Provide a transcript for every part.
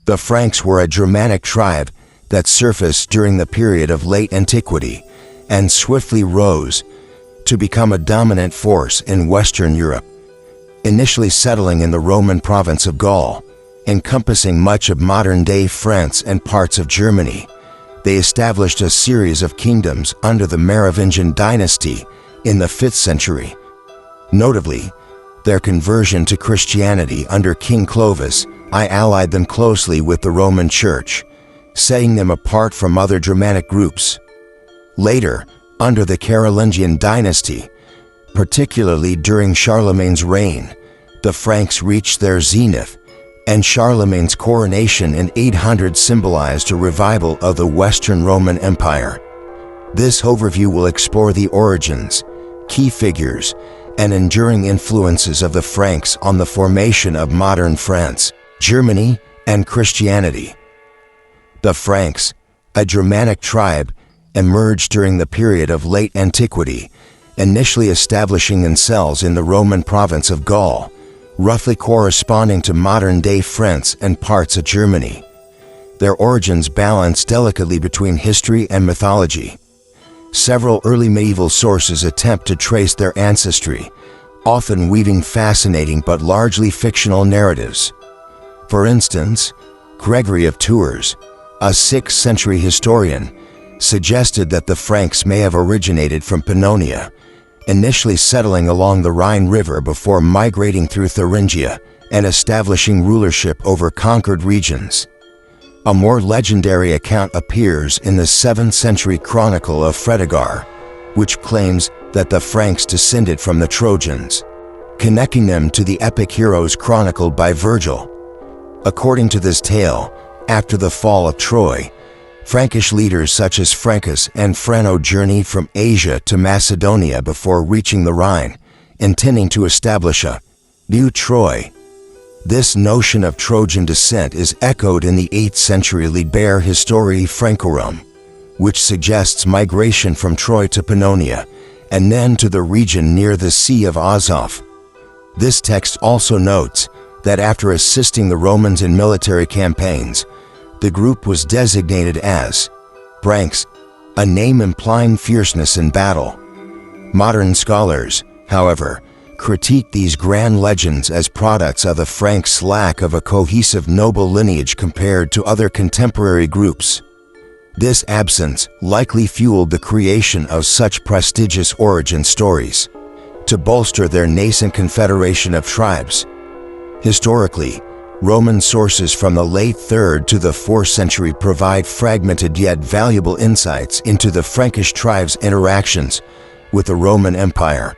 The Franks were a Germanic tribe that surfaced during the period of late antiquity and swiftly rose to become a dominant force in Western Europe, initially settling in the Roman province of Gaul, encompassing much of modern-day France and parts of Germany. They established a series of kingdoms under the Merovingian dynasty in the 5th century. Notably, their conversion to Christianity under King Clovis allied them closely with the Roman Church, setting them apart from other Germanic groups. Later, under the Carolingian dynasty, particularly during Charlemagne's reign, the Franks reached their zenith, and Charlemagne's coronation in 800 symbolized a revival of the Western Roman Empire. This overview will explore the origins, key figures, and enduring influences of the Franks on the formation of modern France, Germany, and Christianity. The Franks, a Germanic tribe, emerged during the period of late antiquity, initially establishing themselves in the Roman province of Gaul, roughly corresponding to modern-day France and parts of Germany. Their origins balance delicately between history and mythology. Several early medieval sources attempt to trace their ancestry, often weaving fascinating but largely fictional narratives. For instance, Gregory of Tours, a 6th century historian, suggested that the Franks may have originated from Pannonia, initially settling along the Rhine River before migrating through Thuringia and establishing rulership over conquered regions. A more legendary account appears in the 7th century Chronicle of Fredegar, which claims that the Franks descended from the Trojans, connecting them to the epic heroes chronicled by Virgil. According to this tale, after the fall of Troy, Frankish leaders such as Francus and Frano journeyed from Asia to Macedonia before reaching the Rhine, intending to establish a new Troy. This notion of Trojan descent is echoed in the 8th century Liber Historiae Francorum, which suggests migration from Troy to Pannonia, and then to the region near the Sea of Azov. This text also notes that after assisting the Romans in military campaigns, the group was designated as Franks, a name implying fierceness in battle. Modern scholars, however, critique these grand legends as products of the Franks' lack of a cohesive noble lineage compared to other contemporary groups. This absence likely fueled the creation of such prestigious origin stories, to bolster their nascent confederation of tribes. Historically, Roman sources from the late 3rd to the 4th century provide fragmented yet valuable insights into the Frankish tribes' interactions with the Roman Empire.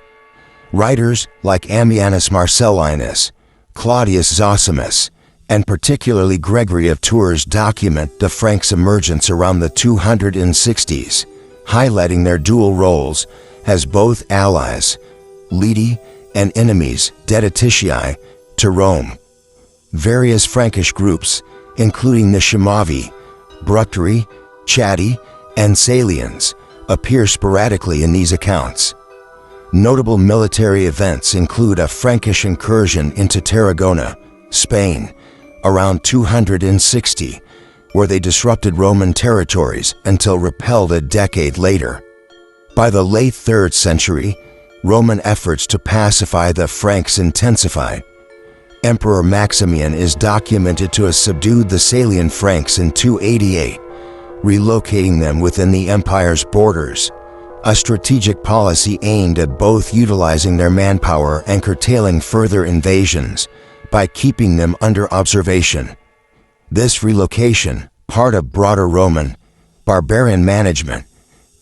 Writers like Ammianus Marcellinus, Claudius Zosimus, and particularly Gregory of Tours document the Franks' emergence around the 260s, highlighting their dual roles as both allies, lidi, and enemies, deditatiae, to Rome. Various Frankish groups, including the Shimavi, Bructeri, Chatti, and Salians, appear sporadically in these accounts. Notable military events include a Frankish incursion into Tarragona, Spain, around 260, where they disrupted Roman territories until repelled a decade later. By the late 3rd century, Roman efforts to pacify the Franks intensified. Emperor Maximian is documented to have subdued the Salian Franks in 288, relocating them within the empire's borders, a strategic policy aimed at both utilizing their manpower and curtailing further invasions by keeping them under observation. This relocation, part of broader Roman, barbarian management,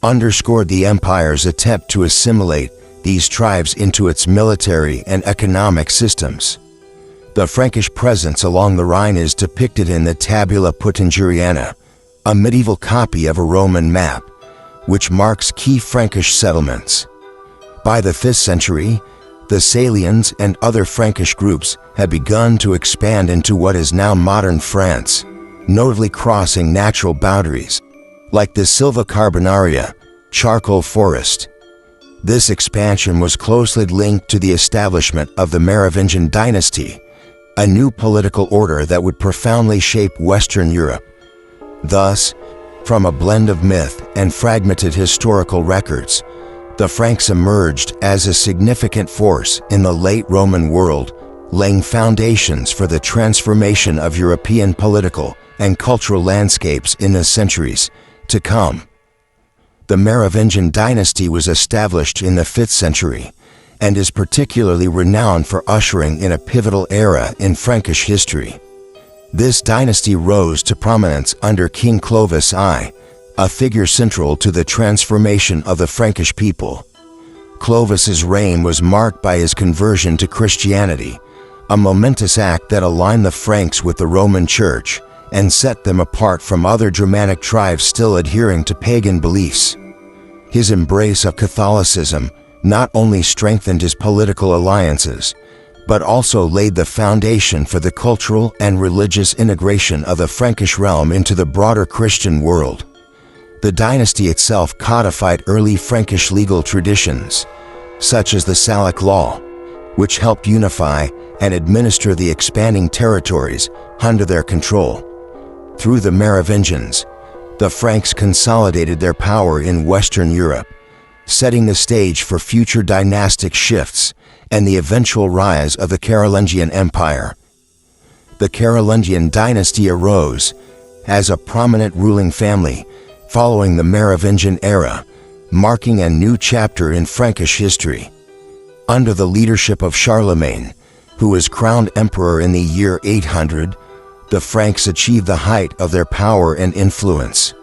underscored the empire's attempt to assimilate these tribes into its military and economic systems. The Frankish presence along the Rhine is depicted in the Tabula Peutingeriana, a medieval copy of a Roman map, which marks key Frankish settlements. By the 5th century, the Salians and other Frankish groups had begun to expand into what is now modern France, notably crossing natural boundaries, like the Silva Carbonaria, charcoal forest. This expansion was closely linked to the establishment of the Merovingian dynasty, a new political order that would profoundly shape Western Europe. Thus, from a blend of myth and fragmented historical records, the Franks emerged as a significant force in the late Roman world, laying foundations for the transformation of European political and cultural landscapes in the centuries to come. The Merovingian dynasty was established in the 5th century and is particularly renowned for ushering in a pivotal era in Frankish history. This dynasty rose to prominence under King Clovis I, a figure central to the transformation of the Frankish people. Clovis's reign was marked by his conversion to Christianity, a momentous act that aligned the Franks with the Roman Church and set them apart from other Germanic tribes still adhering to pagan beliefs. His embrace of Catholicism not only strengthened his political alliances, but also laid the foundation for the cultural and religious integration of the Frankish realm into the broader Christian world. The dynasty itself codified early Frankish legal traditions, such as the Salic law, which helped unify and administer the expanding territories under their control. Through the Merovingians, the Franks consolidated their power in Western Europe, setting the stage for future dynastic shifts and the eventual rise of the Carolingian Empire. The Carolingian dynasty arose as a prominent ruling family following the Merovingian era, marking a new chapter in Frankish history. Under the leadership of Charlemagne, who was crowned emperor in the year 800, the Franks achieved the height of their power and influence.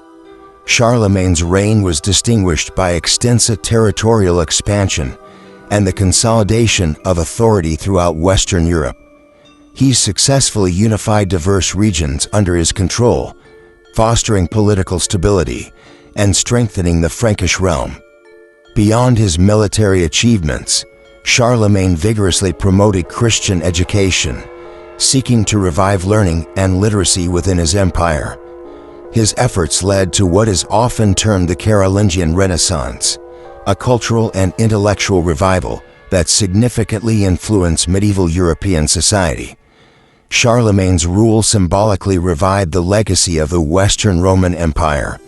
Charlemagne's reign was distinguished by extensive territorial expansion and the consolidation of authority throughout Western Europe. He successfully unified diverse regions under his control, fostering political stability and strengthening the Frankish realm. Beyond his military achievements, Charlemagne vigorously promoted Christian education, seeking to revive learning and literacy within his empire. His efforts led to what is often termed the Carolingian Renaissance, a cultural and intellectual revival that significantly influenced medieval European society. Charlemagne's rule symbolically revived the legacy of the Western Roman Empire,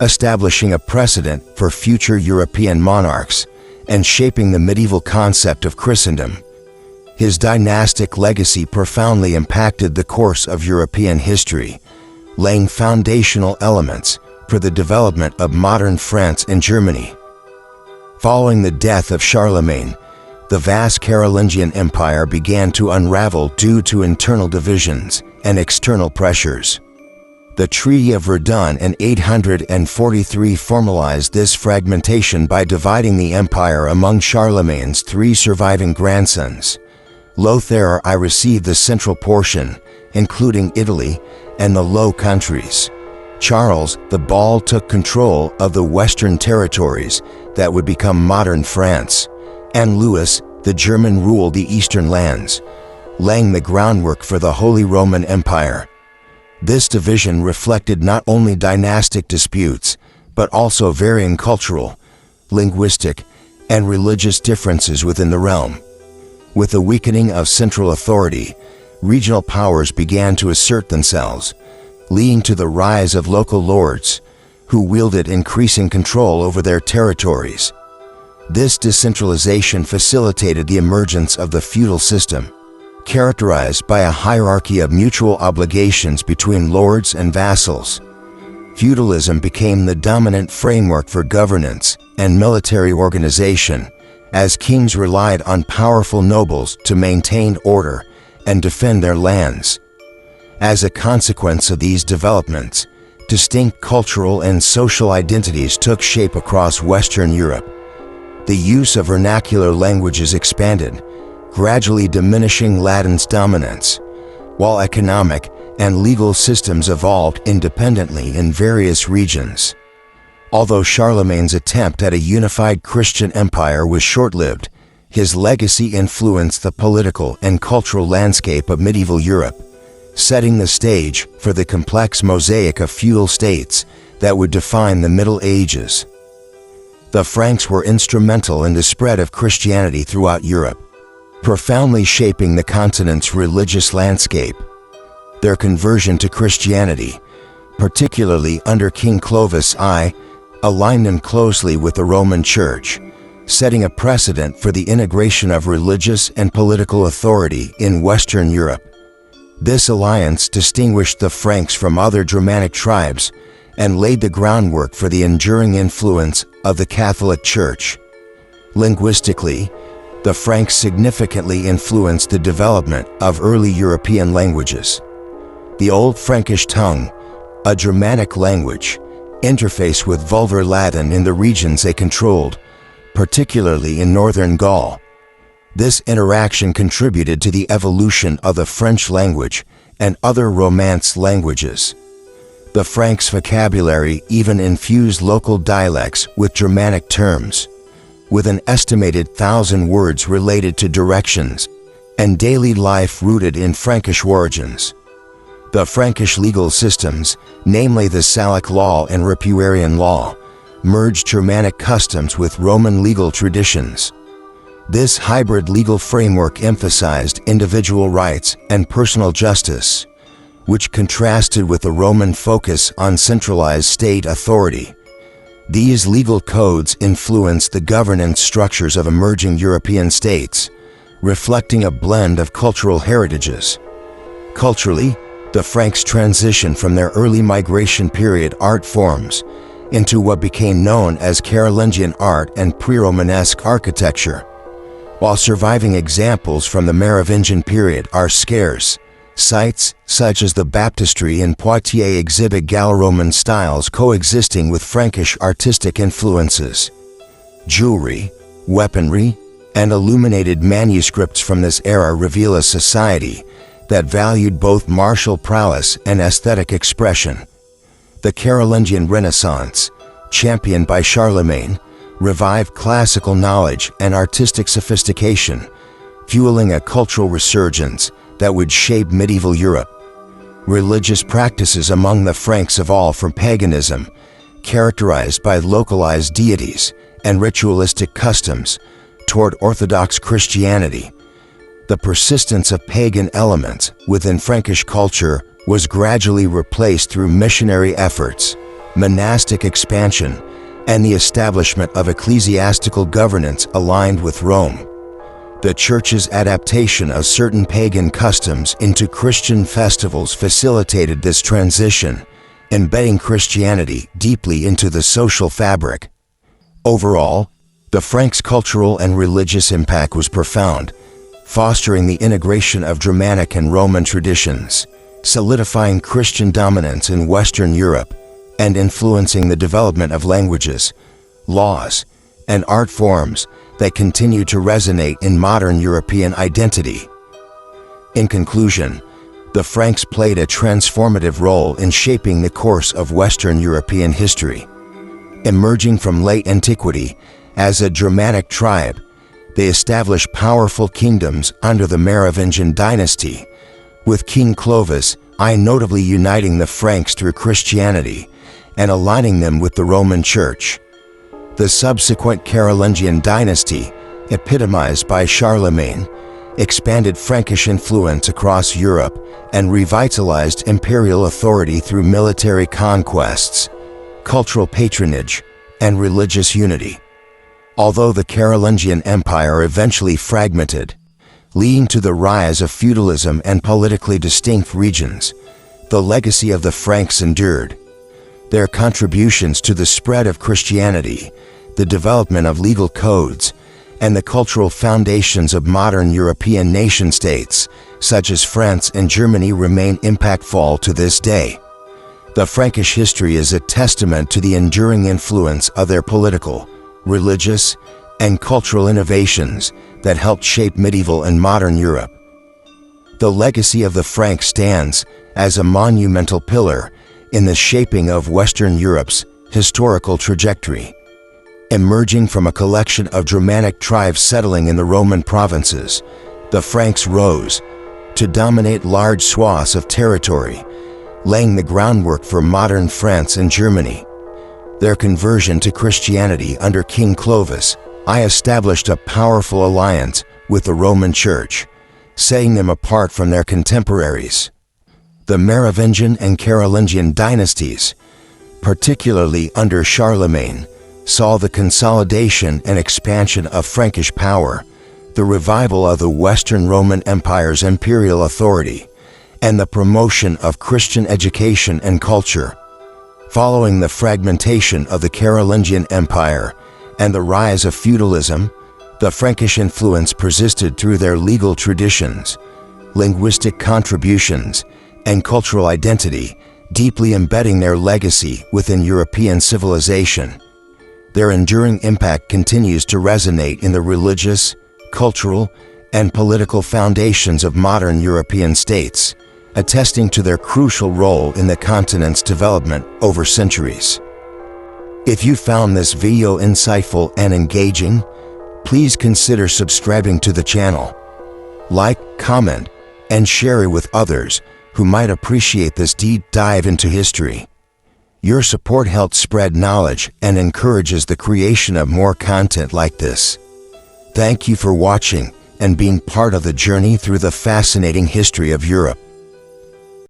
establishing a precedent for future European monarchs and shaping the medieval concept of Christendom. His dynastic legacy profoundly impacted the course of European history, laying foundational elements for the development of modern France and Germany. Following the death of Charlemagne, the vast Carolingian Empire began to unravel due to internal divisions and external pressures. The Treaty of Verdun in 843 formalized this fragmentation by dividing the empire among Charlemagne's 3 surviving grandsons. Lothair I received the central portion, including Italy and the Low Countries. Charles the Bald took control of the western territories that would become modern France, and Louis the German ruled the eastern lands, laying the groundwork for the Holy Roman Empire. This division reflected not only dynastic disputes, but also varying cultural, linguistic, and religious differences within the realm. With the weakening of central authority, regional powers began to assert themselves, leading to the rise of local lords, who wielded increasing control over their territories. This decentralization facilitated the emergence of the feudal system, characterized by a hierarchy of mutual obligations between lords and vassals. Feudalism became the dominant framework for governance and military organization, as kings relied on powerful nobles to maintain order and defend their lands. As a consequence of these developments, distinct cultural and social identities took shape across Western Europe. The use of vernacular languages expanded, gradually diminishing Latin's dominance, while economic and legal systems evolved independently in various regions. Although Charlemagne's attempt at a unified Christian empire was short-lived, his legacy influenced the political and cultural landscape of medieval Europe, setting the stage for the complex mosaic of feudal states that would define the Middle Ages. The Franks were instrumental in the spread of Christianity throughout Europe. profoundly shaping the continent's religious landscape. Their conversion to Christianity, particularly under King Clovis I, aligned them closely with the Roman Church, setting a precedent for the integration of religious and political authority in Western Europe. This alliance distinguished the Franks from other Germanic tribes and laid the groundwork for the enduring influence of the Catholic Church. Linguistically, the Franks significantly influenced the development of early European languages. The Old Frankish tongue, a Germanic language, interfaced with Vulgar Latin in the regions they controlled, particularly in northern Gaul. This interaction contributed to the evolution of the French language and other Romance languages. The Franks' vocabulary even infused local dialects with Germanic terms, with an estimated 1,000 words related to directions and daily life rooted in Frankish origins. The Frankish legal systems, namely the Salic law and Ripuarian law, merged Germanic customs with Roman legal traditions. This hybrid legal framework emphasized individual rights and personal justice, which contrasted with the Roman focus on centralized state authority. These legal codes influenced the governance structures of emerging European states, reflecting a blend of cultural heritages. Culturally, the Franks transitioned from their early migration period art forms into what became known as Carolingian art and pre-Romanesque architecture. While surviving examples from the Merovingian period are scarce, sites such as the baptistry in Poitiers exhibit Gallo-Roman styles coexisting with Frankish artistic influences. Jewelry, weaponry, and illuminated manuscripts from this era reveal a society that valued both martial prowess and aesthetic expression. The Carolingian Renaissance, championed by Charlemagne, revived classical knowledge and artistic sophistication, fueling a cultural resurgence that would shape medieval Europe. Religious practices among the Franks evolved from paganism, characterized by localized deities and ritualistic customs, toward Orthodox Christianity. The persistence of pagan elements within Frankish culture was gradually replaced through missionary efforts, monastic expansion, and the establishment of ecclesiastical governance aligned with Rome. The Church's adaptation of certain pagan customs into Christian festivals facilitated this transition, embedding Christianity deeply into the social fabric. Overall, the Franks' cultural and religious impact was profound, fostering the integration of Germanic and Roman traditions, solidifying Christian dominance in Western Europe, and influencing the development of languages, laws, and art forms that continue to resonate in modern European identity. In conclusion, the Franks played a transformative role in shaping the course of Western European history. Emerging from late antiquity as a Germanic tribe, they established powerful kingdoms under the Merovingian dynasty, with King Clovis I notably uniting the Franks through Christianity and aligning them with the Roman Church. The subsequent Carolingian dynasty, epitomized by Charlemagne, expanded Frankish influence across Europe and revitalized imperial authority through military conquests, cultural patronage, and religious unity. Although the Carolingian Empire eventually fragmented, leading to the rise of feudalism and politically distinct regions, the legacy of the Franks endured. Their contributions to the spread of Christianity, the development of legal codes, and the cultural foundations of modern European nation-states, such as France and Germany, remain impactful to this day. The Frankish history is a testament to the enduring influence of their political, religious, and cultural innovations that helped shape medieval and modern Europe. The legacy of the Franks stands as a monumental pillar in the shaping of Western Europe's historical trajectory. Emerging from a collection of Germanic tribes settling in the Roman provinces, the Franks rose to dominate large swaths of territory, laying the groundwork for modern France and Germany. Their conversion to Christianity under King Clovis I established a powerful alliance with the Roman Church, setting them apart from their contemporaries. The Merovingian and Carolingian dynasties, particularly under Charlemagne, saw the consolidation and expansion of Frankish power, the revival of the Western Roman Empire's imperial authority, and the promotion of Christian education and culture. Following the fragmentation of the Carolingian Empire and the rise of feudalism, the Frankish influence persisted through their legal traditions, linguistic contributions, and cultural identity, deeply embedding their legacy within European civilization. Their enduring impact continues to resonate in the religious, cultural, and political foundations of modern European states, attesting to their crucial role in the continent's development over centuries. If you found this video insightful and engaging, please consider subscribing to the channel. Like, comment, and share it with others who might appreciate this deep dive into history. Your support helps spread knowledge and encourages the creation of more content like this. Thank you for watching and being part of the journey through the fascinating history of Europe.